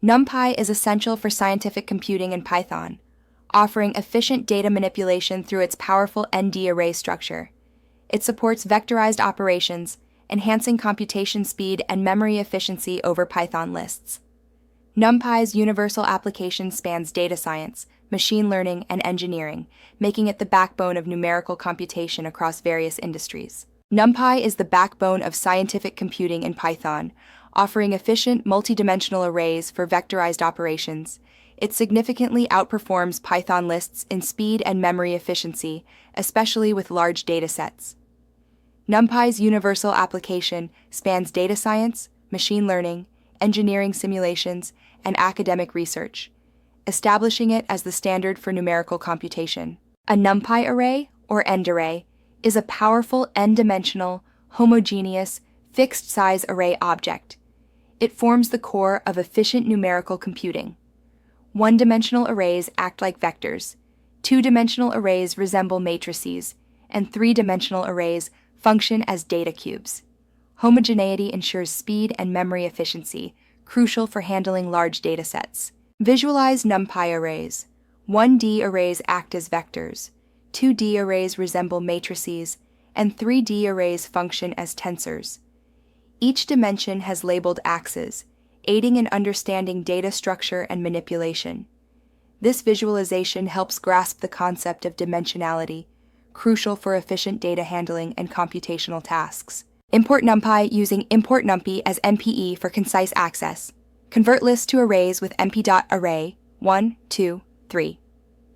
NumPy is essential for scientific computing in Python, offering efficient data manipulation through its powerful ND array structure. It supports vectorized operations, enhancing computation speed and memory efficiency over Python lists. NumPy's universal application spans data science, machine learning, and engineering, making it the backbone of numerical computation across various industries. NumPy is the backbone of scientific computing in Python, offering efficient multidimensional arrays for vectorized operations. It significantly outperforms Python lists in speed and memory efficiency, especially with large datasets. NumPy's universal application spans data science, machine learning, engineering simulations, and academic research, establishing it as the standard for numerical computation. A NumPy array, or end array, is a powerful n-dimensional, homogeneous, fixed-size array object. It forms the core of efficient numerical computing. One-dimensional arrays act like vectors, two-dimensional arrays resemble matrices, and three-dimensional arrays function as data cubes. Homogeneity ensures speed and memory efficiency, crucial for handling large datasets. Visualize NumPy arrays. 1D arrays act as vectors, 2D arrays resemble matrices, and 3D arrays function as tensors. Each dimension has labeled axes, aiding in understanding data structure and manipulation. This visualization helps grasp the concept of dimensionality, crucial for efficient data handling and computational tasks. Import NumPy using import NumPy as MPE for concise access. Convert lists to arrays with np.array 1, 2, 3.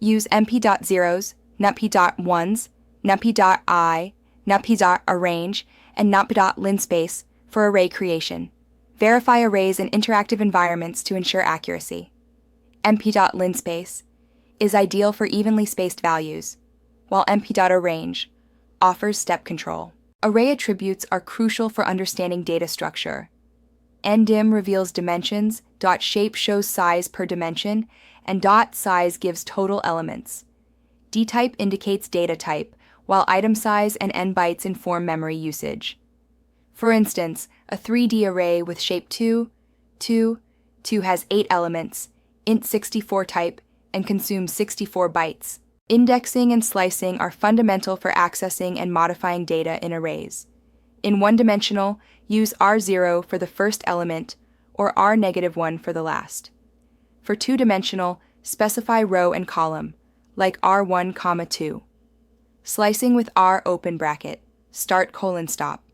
Use np.zeros, np.ones, np.I, np.arrange, and np.linspace for array creation. Verify arrays in interactive environments to ensure accuracy. np.linspace is ideal for evenly spaced values, while np.arrange offers step control. Array attributes are crucial for understanding data structure. ndim reveals dimensions, .shape shows size per dimension, and .size gives total elements. dtype indicates data type, while item size and nbytes inform memory usage. For instance, a 3D array with shape 2, 2, 2 has 8 elements, int64 type, and consumes 64 bytes. Indexing and slicing are fundamental for accessing and modifying data in arrays. In one-dimensional, use R0 for the first element or R-1 for the last. For two-dimensional, specify row and column, like R1, 2. Slicing with R open bracket, start colon stop.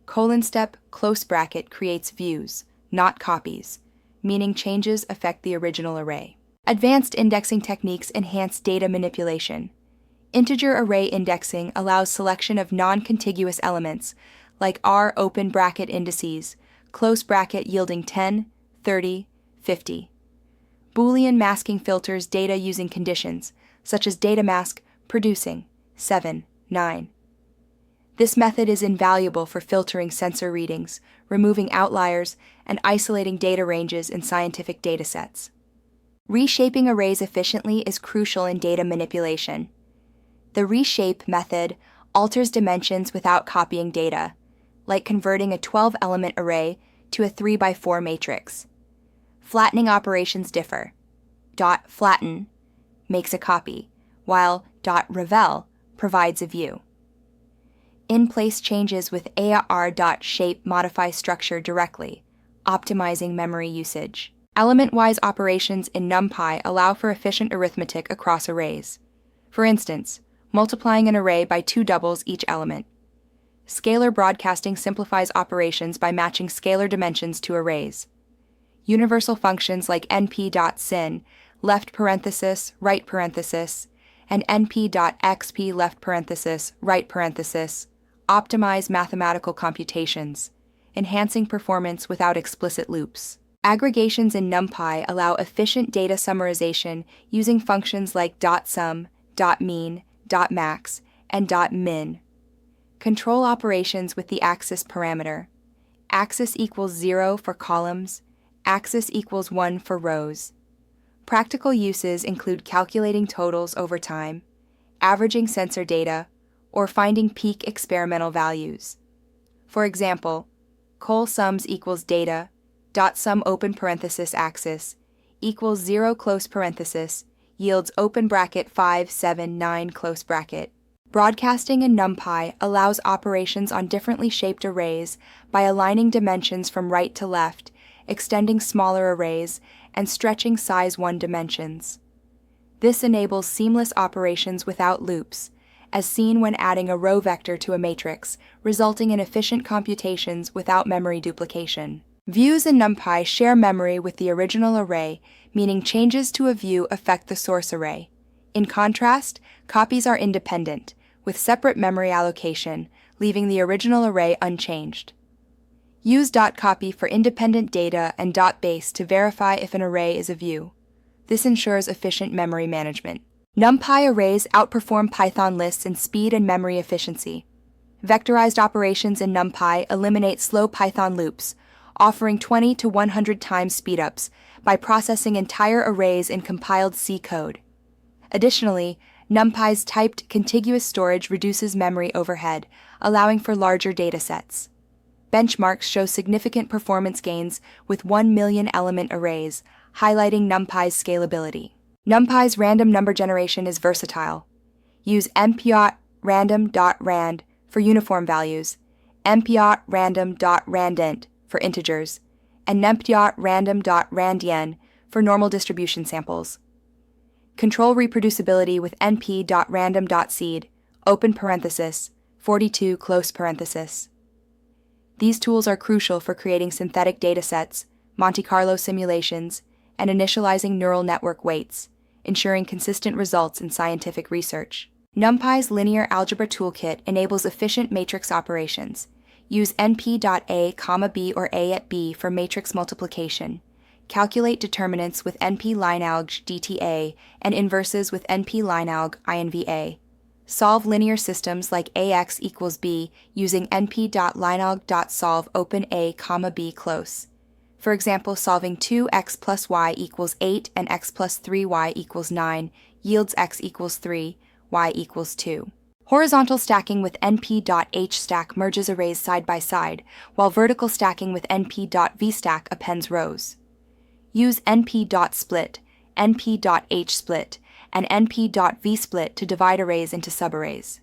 Colon step close bracket creates views, not copies, meaning changes affect the original array. Advanced indexing techniques enhance data manipulation. Integer array indexing allows selection of non-contiguous elements, like R open bracket indices, close bracket yielding 10, 30, 50. Boolean masking filters data using conditions, such as data mask producing 7, 9. This method is invaluable for filtering sensor readings, removing outliers, and isolating data ranges in scientific datasets. Reshaping arrays efficiently is crucial in data manipulation. The reshape method alters dimensions without copying data, like converting a 12-element array to a 3x4 matrix. Flattening operations differ. .flatten makes a copy, while .revel provides a view. In-place changes with AR.shape modify structure directly, optimizing memory usage. Element-wise operations in NumPy allow for efficient arithmetic across arrays. For instance, multiplying an array by 2 doubles each element. Scalar broadcasting simplifies operations by matching scalar dimensions to arrays. Universal functions like np.sin, left parenthesis, right parenthesis, and np.xp left parenthesis, right parenthesis, optimize mathematical computations, enhancing performance without explicit loops. Aggregations in NumPy allow efficient data summarization using functions like .sum, .mean, .max, and .min. Control operations with the axis parameter. Axis equals 0 for columns, axis equals 1 for rows. Practical uses include calculating totals over time, averaging sensor data, or finding peak experimental values. For example, col sums equals data, dot sum open parenthesis axis equals 0 close parenthesis yields open bracket 5, 7, 9 close bracket. Broadcasting in NumPy allows operations on differently shaped arrays by aligning dimensions from right to left, extending smaller arrays, and stretching size 1 dimensions. This enables seamless operations without loops, as seen when adding a row vector to a matrix, resulting in efficient computations without memory duplication. Views in NumPy share memory with the original array, meaning changes to a view affect the source array. In contrast, copies are independent, with separate memory allocation, leaving the original array unchanged. Use .copy for independent data and .base to verify if an array is a view. This ensures efficient memory management. NumPy arrays outperform Python lists in speed and memory efficiency. Vectorized operations in NumPy eliminate slow Python loops, offering 20 to 100 times speedups by processing entire arrays in compiled C code. Additionally, NumPy's typed contiguous storage reduces memory overhead, allowing for larger datasets. Benchmarks show significant performance gains with 1 million element arrays, highlighting NumPy's scalability. NumPy's random number generation is versatile. Use mpyot_random.rand for uniform values, mpyot_random.randint for integers, and numpyot_random.randyen for normal distribution samples. Control reproducibility with np.random.seed, open parenthesis, 42 close parenthesis. These tools are crucial for creating synthetic datasets, Monte Carlo simulations, and initializing neural network weights, ensuring consistent results in scientific research. NumPy's linear algebra toolkit enables efficient matrix operations. Use np.a, b, or a at b for matrix multiplication. Calculate determinants with np-linealg DTA and inverses with np-linealg INVA. Solve linear systems like ax equals b using np.linealg.solve open a, b close. For example, solving 2x plus y equals 8 and x plus 3y equals 9 yields x equals 3, y equals 2. Horizontal stacking with np.hstack merges arrays side by side, while vertical stacking with np.vstack appends rows. Use np.split, np.hsplit, and np.vsplit to divide arrays into subarrays.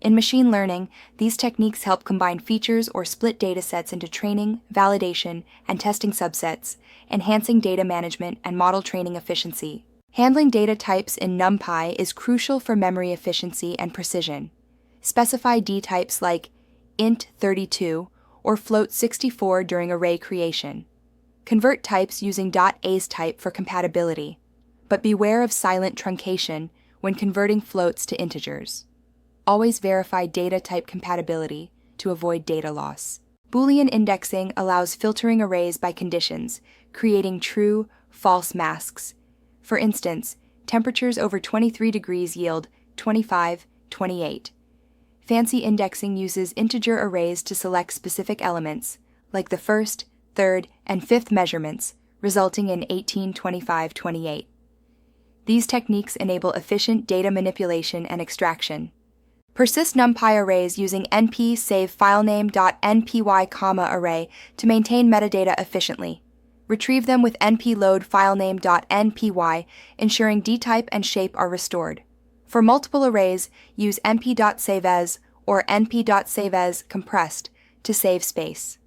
In machine learning, these techniques help combine features or split datasets into training, validation, and testing subsets, enhancing data management and model training efficiency. Handling data types in NumPy is crucial for memory efficiency and precision. Specify D types like int32 or float64 during array creation. Convert types using .asetype for compatibility, but beware of silent truncation when converting floats to integers. Always verify data type compatibility to avoid data loss. Boolean indexing allows filtering arrays by conditions, creating true, false masks. For instance, temperatures over 23 degrees yield 25, 28. Fancy indexing uses integer arrays to select specific elements, like the first, third, and fifth measurements, resulting in 18, 25, 28. These techniques enable efficient data manipulation and extraction. Persist NumPy arrays using np save filename.npy, array to maintain metadata efficiently. Retrieve them with npload filename.npy, ensuring dtype and shape are restored. For multiple arrays, use np.saveas or np.saveas compressed to save space.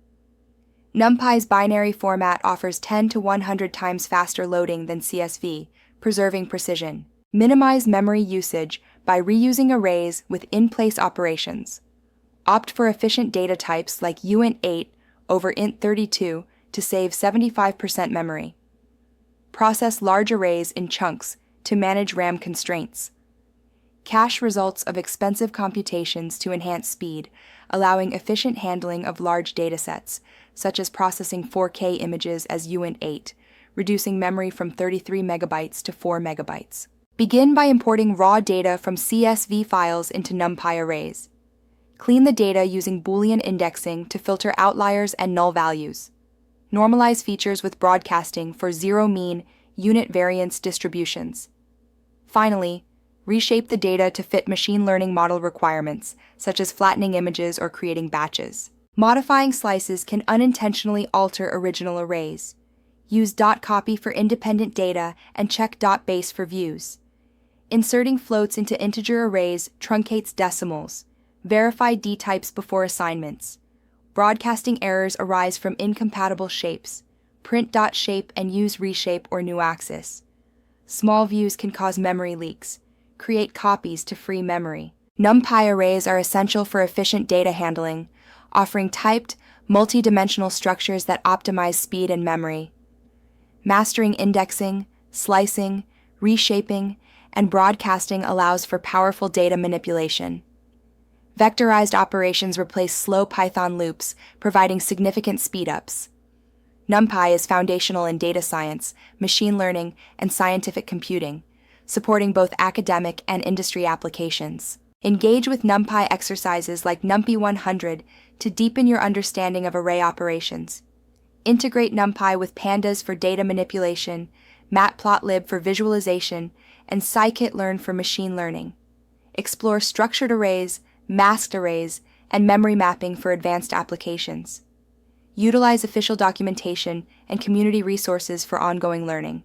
NumPy's binary format offers 10 to 100 times faster loading than CSV, preserving precision. Minimize memory usage by reusing arrays with in-place operations. Opt for efficient data types like uint8 over int32 to save 75% memory. Process large arrays in chunks to manage RAM constraints. Cache results of expensive computations to enhance speed, allowing efficient handling of large datasets, such as processing 4K images as uint8, reducing memory from 33 megabytes to 4 megabytes. Begin by importing raw data from CSV files into NumPy arrays. Clean the data using Boolean indexing to filter outliers and null values. Normalize features with broadcasting for zero-mean, unit variance distributions. Finally, reshape the data to fit machine learning model requirements, such as flattening images or creating batches. Modifying slices can unintentionally alter original arrays. Use .copy for independent data and check .base for views. Inserting floats into integer arrays truncates decimals. Verify D-types before assignments. Broadcasting errors arise from incompatible shapes. Print .shape and use reshape or new axis. Small views can cause memory leaks. Create copies to free memory. NumPy arrays are essential for efficient data handling, offering typed, multi-dimensional structures that optimize speed and memory. Mastering indexing, slicing, reshaping, and broadcasting allows for powerful data manipulation. Vectorized operations replace slow Python loops, providing significant speedups. NumPy is foundational in data science, machine learning, and scientific computing, supporting both academic and industry applications. Engage with NumPy exercises like NumPy 100 to deepen your understanding of array operations. Integrate NumPy with pandas for data manipulation, matplotlib for visualization, and scikit-learn for machine learning. Explore structured arrays, masked arrays, and memory mapping for advanced applications. Utilize official documentation and community resources for ongoing learning.